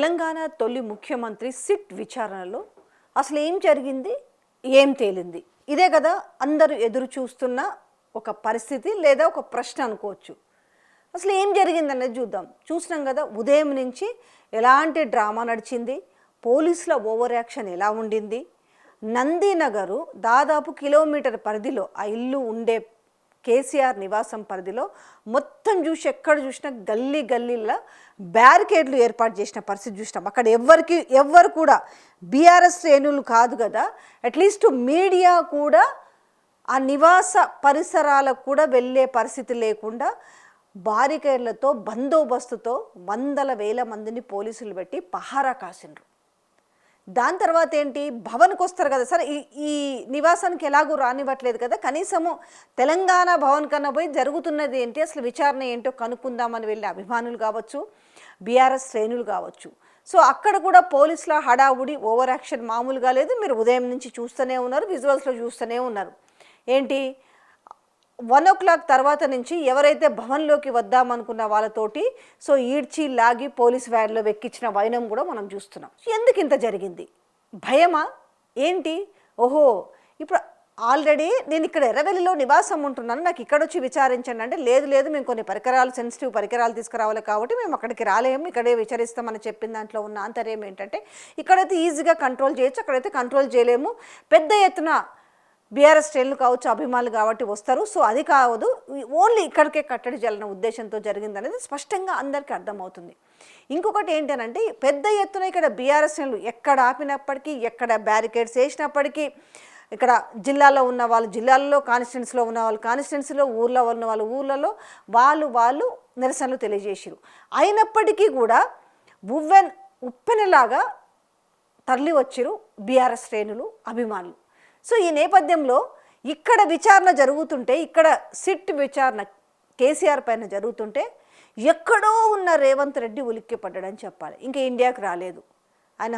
తెలంగాణ తొలి ముఖ్యమంత్రి సిట్ విచారణలో అసలు ఏం జరిగింది, ఏం తేలింది? ఇదే కదా అందరూ ఎదురు చూస్తున్న ఒక పరిస్థితి లేదా ఒక ప్రశ్న అనుకోవచ్చు. అసలు ఏం జరిగిందనేది చూద్దాం. చూసినాం కదా, ఉదయం నుంచి ఎలాంటి డ్రామా నడిచింది, పోలీసుల ఓవర్ యాక్షన్ ఎలా ఉండింది. నందినగరు దాదాపు కిలోమీటర్ పరిధిలో ఆ ఇల్లు ఉండే కేసీఆర్ నివాసం పరిధిలో మొత్తం చూసి ఎక్కడ చూసినా గల్లీ గల్లీల బ్యారికేడ్లు ఏర్పాటు చేసిన పరిస్థితి చూసినాం. అక్కడ ఎవ్వరు కూడా బీఆర్ఎస్ శ్రేణులు కాదు కదా, అట్లీస్ట్ మీడియా కూడా ఆ నివాస పరిసరాలకు కూడా వెళ్ళే పరిస్థితి లేకుండా బారికేడ్లతో బందోబస్తుతో వందల వేల మందిని పోలీసులు పెట్టి పహారా కాసిండ్రు. దాని తర్వాత ఏంటి, భవన్కి వస్తారు కదా, సరే ఈ నివాసానికి ఎలాగూ రానివ్వట్లేదు కదా, కనీసము తెలంగాణ భవన్ కన్నా పోయి జరుగుతున్నది ఏంటి, అసలు విచారణ ఏంటో కనుక్కుందామని వెళ్ళే అభిమానులు కావచ్చు, బీఆర్ఎస్ శ్రేణులు కావచ్చు. సో అక్కడ కూడా పోలీసుల హడావుడి ఓవర్ యాక్షన్ మామూలుగా లేదు. మీరు ఉదయం నుంచి చూస్తూనే ఉన్నారు, విజువల్స్లో చూస్తూనే ఉన్నారు. ఏంటి, 1 o'clock తర్వాత నుంచి ఎవరైతే భవన్లోకి వద్దామనుకున్న వాళ్ళతోటి సో ఈడ్చి లాగి పోలీస్ వ్యాన్లో వెక్కించిన వైనం కూడా మనం చూస్తున్నాం. ఎందుకు ఇంత జరిగింది? భయమా ఏంటి? ఓహో, ఇప్పుడు ఆల్రెడీ నేను ఇక్కడ ఎర్రవెల్లిలో నివాసం ఉంటున్నాను, నాకు ఇక్కడ వచ్చి విచారించండి అంటే, లేదు మేము కొన్ని పరికరాలు, సెన్సిటివ్ పరికరాలు తీసుకురావాలి కాబట్టి మేము అక్కడికి రాలేము, ఇక్కడే విచారిస్తామని చెప్పిన దాంట్లో ఉన్న ఆంతర్యం ఏంటంటే, ఇక్కడైతే ఈజీగా కంట్రోల్ చేయొచ్చు, అక్కడైతే కంట్రోల్ చేయలేము, పెద్ద ఎత్తున బీఆర్ఎస్ శ్రేణులు కావచ్చు, అభిమానులు కాబట్టి వస్తారు, సో అది కావదు, ఓన్లీ ఇక్కడికే కట్టడి చేయాలన్న ఉద్దేశంతో జరిగిందనేది స్పష్టంగా అందరికీ అర్థమవుతుంది. ఇంకొకటి ఏంటనంటే, పెద్ద ఎత్తున ఇక్కడ బీఆర్ఎస్ శ్రేణులు ఎక్కడ ఆపినప్పటికీ, ఎక్కడ బ్యారికేడ్స్ వేసినప్పటికీ, ఇక్కడ జిల్లాలో ఉన్న వాళ్ళు జిల్లాల్లో, కాన్స్టిట్యున్సీలో ఉన్న వాళ్ళు కాన్స్టిట్యున్సీలో, ఊర్లో ఉన్న వాళ్ళు ఊర్లలో వాళ్ళు నిరసనలు తెలియజేసారు. అయినప్పటికీ కూడా ఉప్పెనలాగా తరలి వచ్చారు బీఆర్ఎస్ శ్రేణులు, అభిమానులు. సో ఈ నేపథ్యంలో ఇక్కడ విచారణ జరుగుతుంటే, ఇక్కడ సిట్ విచారణ కేసీఆర్ పైన జరుగుతుంటే, ఎక్కడో ఉన్న రేవంత్ రెడ్డి ఉలిక్కిపడ్డాడని చెప్పాలి. ఇంకా ఇండియాకి రాలేదు, ఆయన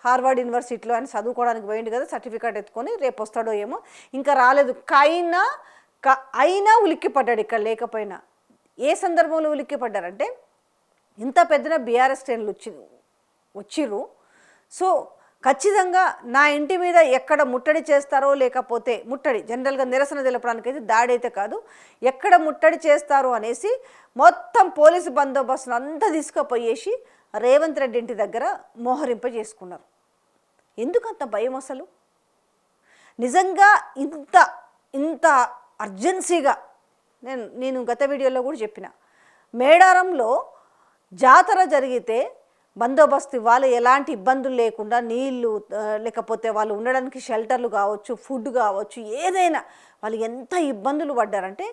హార్వర్డ్ యూనివర్సిటీలో ఆయన చదువుకోవడానికి పోయింది కదా, సర్టిఫికేట్ ఎత్తుకొని రేపు వస్తాడో ఏమో, ఇంకా రాలేదు. అయినా ఉలిక్కిపడ్డాడు ఇక్కడ లేకపోయినా. ఏ సందర్భంలో ఉలిక్కిపడ్డారంటే, ఇంత పెద్దన బీఆర్ఎస్ శ్రేణులు వచ్చిర్రు, సో ఖచ్చితంగా నా ఇంటి మీద ఎక్కడ ముట్టడి చేస్తారో, లేకపోతే ముట్టడి జనరల్గా నిరసన తెలపడానికి అయితే దాడి అయితే కాదు, ఎక్కడ ముట్టడి చేస్తారో అనేసి మొత్తం పోలీసు బందోబస్తును అంతా తీసుకుపోయేసి రేవంత్ రెడ్డి ఇంటి దగ్గర మోహరింపజేసుకున్నారు. ఎందుకంత భయం అసలు? నిజంగా ఇంత అర్జెన్సీగా నేను గత వీడియోలో కూడా చెప్పిన, మేడారంలో జాతర జరిగితే బందోబస్తు ఇవ్వాలి, ఎలాంటి ఇబ్బందులు లేకుండా, నీళ్లు లేకపోతే వాళ్ళు ఉండడానికి షెల్టర్లు కావచ్చు, ఫుడ్ కావచ్చు, ఏదైనా వాళ్ళు ఎంత ఇబ్బందులు పడ్డారంటే,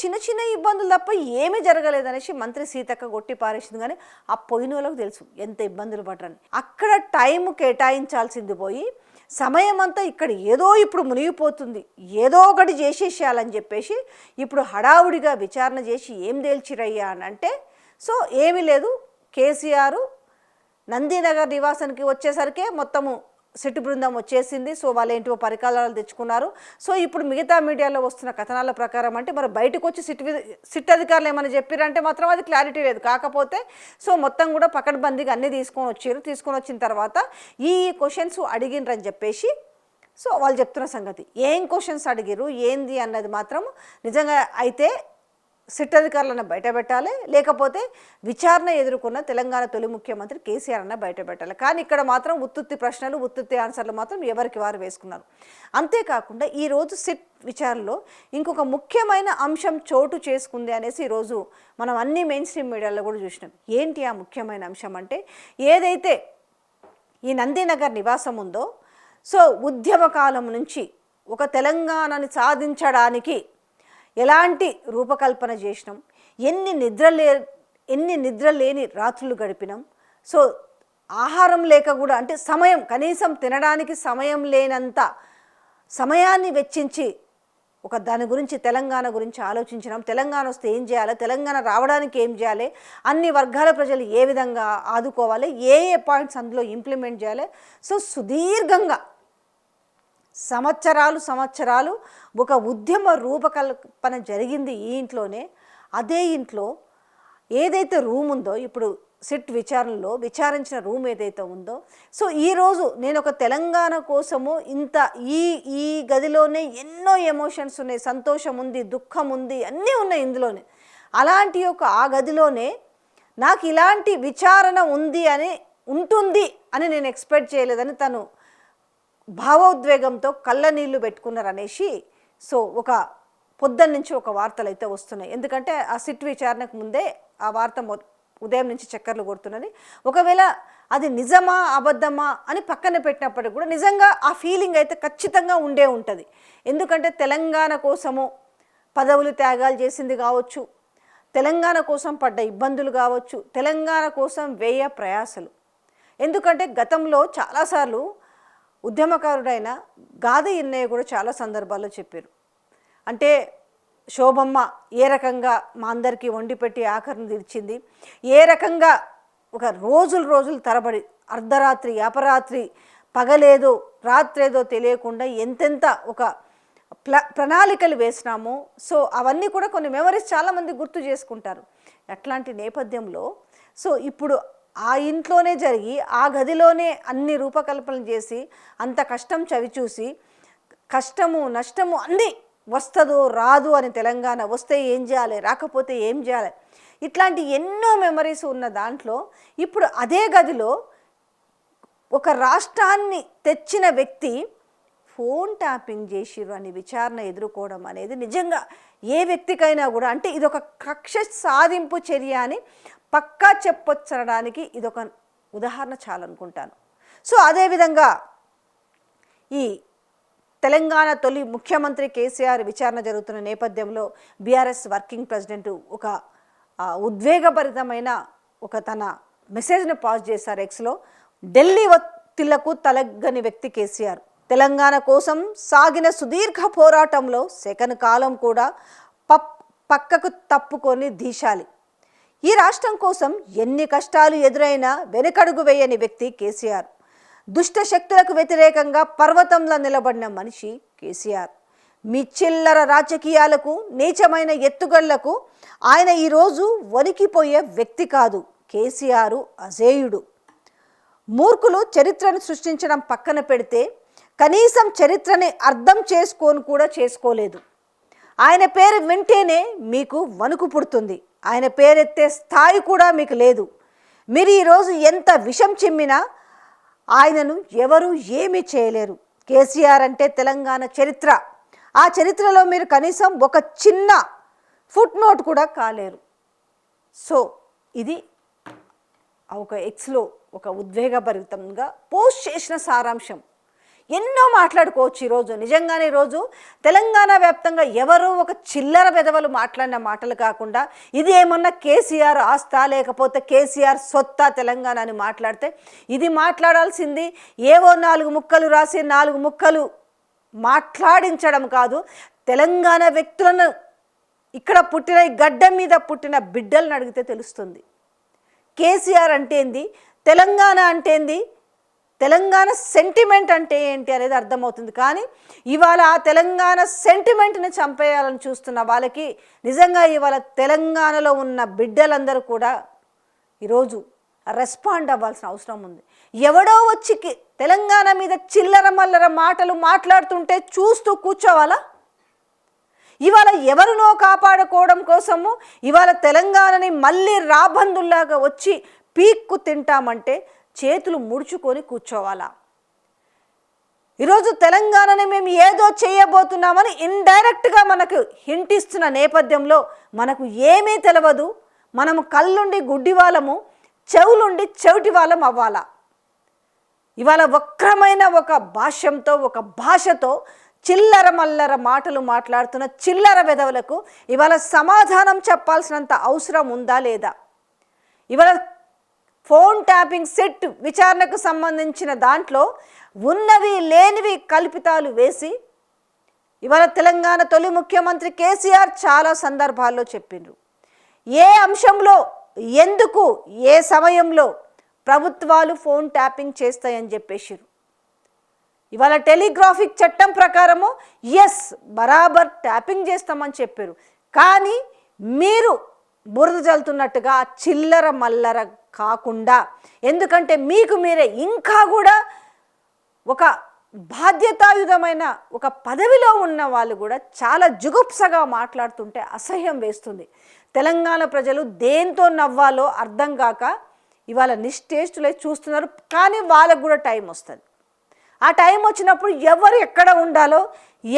చిన్న ఇబ్బందులు తప్ప ఏమీ జరగలేదనేసి మంత్రి సీతక్క కొట్టి పారేసింది. కానీ ఆ పోయిన వాళ్ళకు తెలుసు ఎంత ఇబ్బందులు పడ్డారని. అక్కడ టైం కేటాయించాల్సింది పోయి సమయం అంతా ఇక్కడ ఏదో ఇప్పుడు మునిగిపోతుంది, ఏదో ఒకటి చేసేసేయాలని చెప్పేసి ఇప్పుడు హడావుడిగా విచారణ చేసి ఏం తేల్చిరయ్యా అని అంటే, సో ఏమీ లేదు, కేసీఆర్ నందినగర్ నివాసానికి వచ్చేసరికే మొత్తము సిట్ బృందం వచ్చేసింది. సో వాళ్ళు ఏంటో పరికరాలు తెచ్చుకున్నారు. సో ఇప్పుడు మిగతా మీడియాలో వస్తున్న కథనాల ప్రకారం అంటే, మరి బయటకు వచ్చి సిట్ అధికారులు ఏమైనా చెప్పారంటే మాత్రం అది క్లారిటీ లేదు. కాకపోతే సో మొత్తం కూడా పకడ్బందీగా అన్నీ తీసుకొని వచ్చిన తర్వాత ఈ క్వశ్చన్స్ అడిగినరని చెప్పేసి సో వాళ్ళు చెప్తున్న సంగతి. ఏం క్వశ్చన్స్ అడిగిరు ఏంది అన్నది మాత్రం నిజంగా అయితే సిట్ అధికారులను బయటపెట్టాలి, లేకపోతే విచారణ ఎదుర్కొన్న తెలంగాణ తొలి ముఖ్యమంత్రి కేసీఆర్ అన్న బయటపెట్టాలి. కానీ ఇక్కడ మాత్రం ఉత్తుత్తి ప్రశ్నలు, ఉత్తుత్తి ఆన్సర్లు మాత్రం ఎవరికి వారు వేసుకున్నారు. అంతేకాకుండా ఈరోజు సిట్ విచారణలో ఇంకొక ముఖ్యమైన అంశం చోటు చేసుకుంది అనేసి ఈరోజు మనం అన్ని మెయిన్ స్ట్రీమ్ మీడియాలో కూడా చూసినాం. ఏంటి ఆ ముఖ్యమైన అంశం అంటే, ఏదైతే ఈ నందినగర్ నివాసం ఉందో, సో ఉద్యమకాలం నుంచి ఒక తెలంగాణని సాధించడానికి ఎలాంటి రూపకల్పన చేసినాం, ఎన్ని నిద్ర లేని రాత్రులు గడిపినాం, సో ఆహారం లేక కూడా అంటే కనీసం తినడానికి సమయం లేనంత సమయాన్ని వెచ్చించి ఒక దాని గురించి తెలంగాణ గురించి ఆలోచించినాం. తెలంగాణ వస్తే ఏం చేయాలి, తెలంగాణ రావడానికి ఏం చేయాలి, అన్ని వర్గాల ప్రజలు ఏ విధంగా ఆదుకోవాలి, ఏ పాయింట్స్ అందులో ఇంప్లిమెంట్ చేయాలి. సో సుదీర్ఘంగా సంవత్సరాలు ఒక ఉద్యమ రూపకల్పన జరిగింది ఈ ఇంట్లోనే. అదే ఇంట్లో ఏదైతే రూమ్ ఉందో, ఇప్పుడు సిట్ విచారణలో విచారించిన రూమ్ ఏదైతే ఉందో, సో ఈరోజు నేను ఒక తెలంగాణ కోసము ఇంత ఈ ఈ గదిలోనే ఎన్నో ఎమోషన్స్ ఉన్నాయి, సంతోషం ఉంది, దుఃఖం ఉంది, అన్నీ ఉన్నాయి ఇందులోనే. అలాంటి ఆ గదిలోనే నాకు ఇలాంటి విచారణ ఉంటుంది అని నేను ఎక్స్పెక్ట్ చేయలేదని తను భావోద్వేగంతో కళ్ళ నీళ్లు పెట్టుకున్నారనేసి సో ఒక పొద్దున్న నుంచి ఒక వార్తలు అయితే వస్తున్నాయి. ఎందుకంటే ఆ సిట్ విచారణకు ముందే ఆ వార్త ఉదయం నుంచి చక్కర్లు కొడుతున్నది. ఒకవేళ అది నిజమా అబద్ధమా అని పక్కన పెట్టినప్పటికి కూడా నిజంగా ఆ ఫీలింగ్ అయితే ఖచ్చితంగా ఉంటుంది. ఎందుకంటే తెలంగాణ కోసము పదవులు త్యాగాలు చేసింది కావచ్చు, తెలంగాణ కోసం పడ్డ ఇబ్బందులు కావచ్చు, తెలంగాణ కోసం వ్యయ ప్రయాసలు. ఎందుకంటే గతంలో చాలాసార్లు ఉద్యమకారుడైన గాది ఇన్నయ్య కూడా చాలా సందర్భాల్లో చెప్పారు. అంటే శోభమ్మ ఏ రకంగా మా అందరికీ వండి పెట్టి ఆఖరిని తీర్చింది, ఏ రకంగా ఒక రోజులు తరబడి అర్ధరాత్రి అపరాత్రి పగలేదో రాత్రేదో తెలియకుండా ఎంతెంత ఒక ప్రణాళికలు వేసినామో. సో అవన్నీ కూడా కొన్ని మెమరీస్ చాలామంది గుర్తు చేసుకుంటారు. అట్లాంటి నేపథ్యంలో సో ఇప్పుడు ఆ ఇంట్లోనే జరిగి ఆ గదిలోనే అన్ని రూపకల్పనలు చేసి అంత కష్టం చవిచూసి కష్టము నష్టము అన్నీ వస్తుందో రాదు అని తెలంగాణ వస్తే ఏం చేయాలి, రాకపోతే ఏం చేయాలి, ఇట్లాంటి ఎన్నో మెమరీస్ ఉన్న దాంట్లో ఇప్పుడు అదే గదిలో ఒక రాష్ట్రాన్ని తెచ్చిన వ్యక్తి ఫోన్ ట్యాపింగ్ చేసిర్రు అని విచారణ ఎదుర్కోవడం అనేది నిజంగా ఏ వ్యక్తికైనా కూడా అంటే ఇదొక కక్ష సాధింపు చర్య అని పక్కా చెప్పొచ్చడానికి ఇదొక ఉదాహరణ చాలనుకుంటాను. సో అదేవిధంగా ఈ తెలంగాణ తొలి ముఖ్యమంత్రి కేసీఆర్ విచారణ జరుగుతున్న నేపథ్యంలో బీఆర్ఎస్ వర్కింగ్ ప్రెసిడెంట్ ఒక ఉద్వేగభరితమైన ఒక తన మెసేజ్ను పాస్ చేశారు ఎక్స్లో. ఢిల్లీ ఒత్తిళ్లకు తలగ్గని వ్యక్తి కేసీఆర్, తెలంగాణ కోసం సాగిన సుదీర్ఘ పోరాటంలో సెకను కాలం కూడా పక్కకు తప్పుకొని దీశాలి. ఈ రాష్ట్రం కోసం ఎన్ని కష్టాలు ఎదురైనా వెనుకడుగు వేయని వ్యక్తి కేసీఆర్. దుష్ట శక్తులకు వ్యతిరేకంగా పర్వతంలా నిలబడిన మనిషి కేసీఆర్. మీ చిల్లర రాజకీయాలకు నీచమైన ఎత్తుగళ్లకు ఆయన ఈరోజు వణికిపోయే వ్యక్తి కాదు. కేసీఆర్ అజేయుడు. మూర్ఖులు చరిత్రను సృష్టించడం పక్కన పెడితే కనీసం చరిత్రని అర్థం చేసుకోలేదు. ఆయన పేరు వింటేనే మీకు వణుకు పుడుతుంది. ఆయన పేరెత్తే స్థాయి కూడా మీకు లేదు. మీరు ఈరోజు ఎంత విషం చిమ్మినా ఆయనను ఎవరు ఏమీ చేయలేరు. కేసీఆర్ అంటే తెలంగాణ చరిత్ర. ఆ చరిత్రలో మీరు కనీసం ఒక చిన్న ఫుట్ నోట్ కూడా కాలేరు. సో ఇది ఒక ఎక్స్లో ఒక ఉద్వేగభరితంగా పోస్ట్ చేసిన సారాంశం. ఎన్నో మాట్లాడుకోవచ్చు ఈరోజు. నిజంగానే ఈరోజు తెలంగాణ వ్యాప్తంగా ఎవరో ఒక చిల్లర వెధవలు మాట్లాడిన మాటలు కాకుండా ఇది ఏమన్నా కేసీఆర్ ఆస్తా లేకపోతే కేసీఆర్ సొత్తా తెలంగాణ అని మాట్లాడితే ఇది మాట్లాడాల్సింది ఏవో 4 ముక్కలు రాసి 4 ముక్కలు మాట్లాడించడం కాదు. తెలంగాణ వ్యక్తులను ఇక్కడ పుట్టిన ఈ గడ్డ మీద పుట్టిన బిడ్డలను అడిగితే తెలుస్తుంది. కేసీఆర్ అంటే ఏంది, తెలంగాణ అంటే ఏంది, తెలంగాణ సెంటిమెంట్ అంటే ఏంటి అనేది అర్థమవుతుంది. కానీ ఇవాళ ఆ తెలంగాణ సెంటిమెంట్ని చంపేయాలని చూస్తున్న వాళ్ళకి నిజంగా ఇవాళ తెలంగాణలో ఉన్న బిడ్డలందరూ కూడా ఈరోజు రెస్పాండ్ అవ్వాల్సిన అవసరం ఉంది. ఎవడో వచ్చి తెలంగాణ మీద చిల్లర మల్లర మాటలు మాట్లాడుతుంటే చూస్తూ కూర్చోవాలా? ఇవాళ ఎవరినో కాపాడుకోవడం కోసము ఇవాళ తెలంగాణని మళ్ళీ రాబందుల్లాగా వచ్చి పీక్కు తింటామంటే చేతులు ముడుచుకొని కూర్చోవాలా? ఈరోజు తెలంగాణని మేము ఏదో చేయబోతున్నామని ఇండైరెక్ట్గా మనకు హింట్ ఇస్తున్న నేపథ్యంలో మనకు ఏమీ తెలియదు. మనము కళ్ళుండి గుడ్డి వాళ్ళము, చెవులుండి చెవిటి వాళ్ళం అవ్వాలా? ఇవాళ వక్రమైన ఒక భాష్యంతో ఒక భాషతో చిల్లర మల్లర మాటలు మాట్లాడుతున్న చిల్లర వెధవలకు ఇవాళ సమాధానం చెప్పాల్సినంత అవసరం ఉందా లేదా? ఇవాళ ఫోన్ ట్యాపింగ్ సెట్ విచారణకు సంబంధించిన దాంట్లో ఉన్నవి లేనివి కల్పితాలు వేసి ఇవాళ తెలంగాణ తొలి ముఖ్యమంత్రి కేసీఆర్ చాలా సందర్భాల్లో చెప్పిండ్రు. ఏ అంశంలో, ఎందుకు, ఏ సమయంలో ప్రభుత్వాలు ఫోన్ ట్యాపింగ్ చేస్తాయని చెప్పేసిరు. ఇవాళ టెలిగ్రాఫిక్ చట్టం ప్రకారము బరాబర్ ట్యాపింగ్ చేస్తామని చెప్పారు. కానీ మీరు బురద జల్లుతున్నట్టుగా చిల్లర మల్లర కాకుండా, ఎందుకంటే మీకు మీరే ఇంకా కూడా ఒక బాధ్యతాయుతమైన ఒక పదవిలో ఉన్న వాళ్ళు కూడా చాలా జుగుప్సగా మాట్లాడుతుంటే అసహ్యం వేస్తుంది. తెలంగాణ ప్రజలు దేంతో నవ్వాలో అర్థం కాక ఇవాళ నిశ్చేష్టులై చూస్తున్నారు. కానీ వాళ్ళకు కూడా టైం వస్తుంది. ఆ టైం వచ్చినప్పుడు ఎవరు ఎక్కడ ఉండాలో,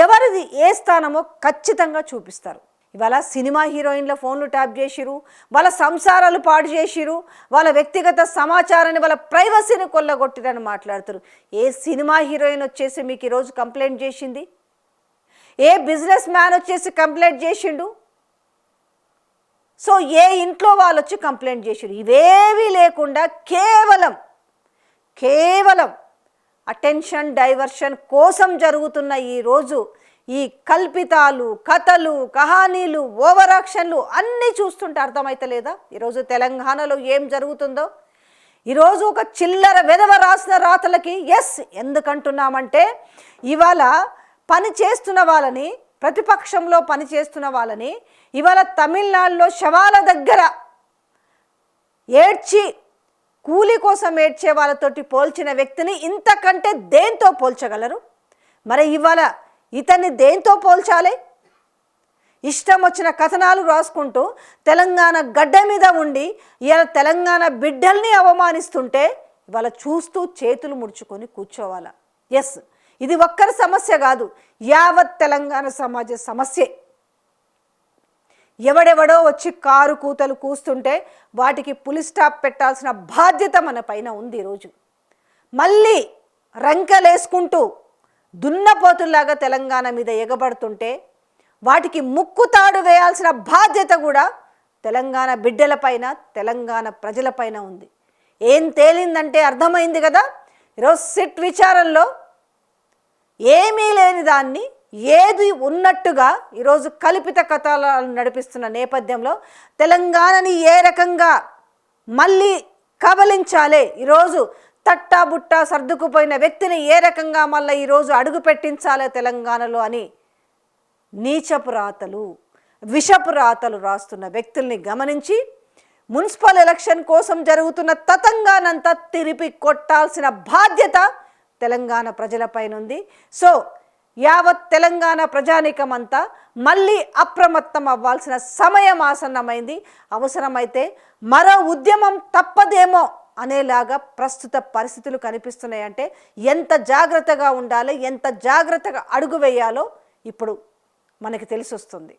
ఎవరిది ఏ స్థానమో ఖచ్చితంగా చూపిస్తారు. ఇవాళ సినిమా హీరోయిన్ల ఫోన్లు ట్యాప్ చేసిరు, వాళ్ళ సంసారాలు పాడు చేసిరు, వాళ్ళ వ్యక్తిగత సమాచారాన్ని, వాళ్ళ ప్రైవసీని కొల్లగొట్టిరని మాట్లాడుతారు. ఏ సినిమా హీరోయిన్ వచ్చేసి మీకు ఈరోజు కంప్లైంట్ చేసింది? ఏ బిజినెస్ మ్యాన్ వచ్చేసి కంప్లైంట్ చేసిండు? సో ఏ ఇంట్లో వాళ్ళు వచ్చి కంప్లైంట్ చేసిరు? ఇవేవీ లేకుండా కేవలం అటెన్షన్ డైవర్షన్ కోసం జరుగుతున్న ఈరోజు ఈ కల్పితాలు, కథలు, కహానీలు, ఓవర్ యాక్షన్లు అన్నీ చూస్తుంటే అర్థమైతలేదా ఈరోజు తెలంగాణలో ఏం జరుగుతుందో? ఈరోజు ఒక చిల్లర వెధవ రాసిన రాతలకి ఎస్ ఎందుకంటున్నామంటే, ఇవాళ పని చేస్తున్న వాళ్ళని, ప్రతిపక్షంలో పని చేస్తున్న వాళ్ళని ఇవాళ తమిళనాడులో శవాల దగ్గర ఏడ్చి కూలి కోసం ఏడ్చే వాళ్ళతోటి పోల్చిన వ్యక్తిని ఇంతకంటే దేంతో పోల్చగలరు? మరి ఇవాళ ఇతన్ని దేంతో పోల్చాలి? ఇష్టం వచ్చిన కథనాలు రాసుకుంటూ తెలంగాణ గడ్డ మీద ఉండి ఇవాళ తెలంగాణ బిడ్డల్ని అవమానిస్తుంటే ఇవాళ చూస్తూ చేతులు ముడుచుకొని కూర్చోవాలా? ఎస్, ఇది ఒక్కరి సమస్య కాదు, యావత్ తెలంగాణ సమాజ సమస్యే. ఎవడెవడో వచ్చి కారు కూతలు కూస్తుంటే వాటికి పులి స్టాప్ పెట్టాల్సిన బాధ్యత మన పైన ఉంది. ఈరోజు మళ్ళీ రంకెలేసుకుంటూ దున్నపోతుల్లాగా తెలంగాణ మీద ఎగబడుతుంటే వాటికి ముక్కుతాడు వేయాల్సిన బాధ్యత కూడా తెలంగాణ బిడ్డలపైన, తెలంగాణ ప్రజలపైన ఉంది. ఏం తేలిందంటే అర్థమైంది కదా, ఈరోజు సిట్ విచారణలో ఏమీ లేని దాన్ని ఏది ఉన్నట్టుగా ఈరోజు కల్పిత కథలను నడిపిస్తున్న నేపథ్యంలో తెలంగాణని ఏ రకంగా మళ్ళీ కబలించాలి, ఈరోజు తట్టాబుట్టా సర్దుకుపోయిన వ్యక్తిని ఏ రకంగా మళ్ళీ ఈరోజు అడుగు పెట్టించాలి తెలంగాణలో అని నీచపు రాతలు, విషపు రాతలు రాస్తున్న వ్యక్తుల్ని గమనించి మున్సిపల్ ఎలక్షన్ కోసం జరుగుతున్న తతంగానంతా తిరిపి కొట్టాల్సిన బాధ్యత తెలంగాణ ప్రజలపైన ఉంది. సో యావత్ తెలంగాణ ప్రజానీకమంతా మళ్ళీ అప్రమత్తం అవ్వాల్సిన సమయం ఆసన్నమైంది. అవసరమైతే మరో ఉద్యమం తప్పదేమో అనేలాగా ప్రస్తుత పరిస్థితులు కనిపిస్తున్నాయంటే ఎంత జాగ్రత్తగా ఉండాలి, ఎంత జాగ్రత్తగా అడుగు వేయాలో ఇప్పుడు మనకి తెలిసి వస్తుంది.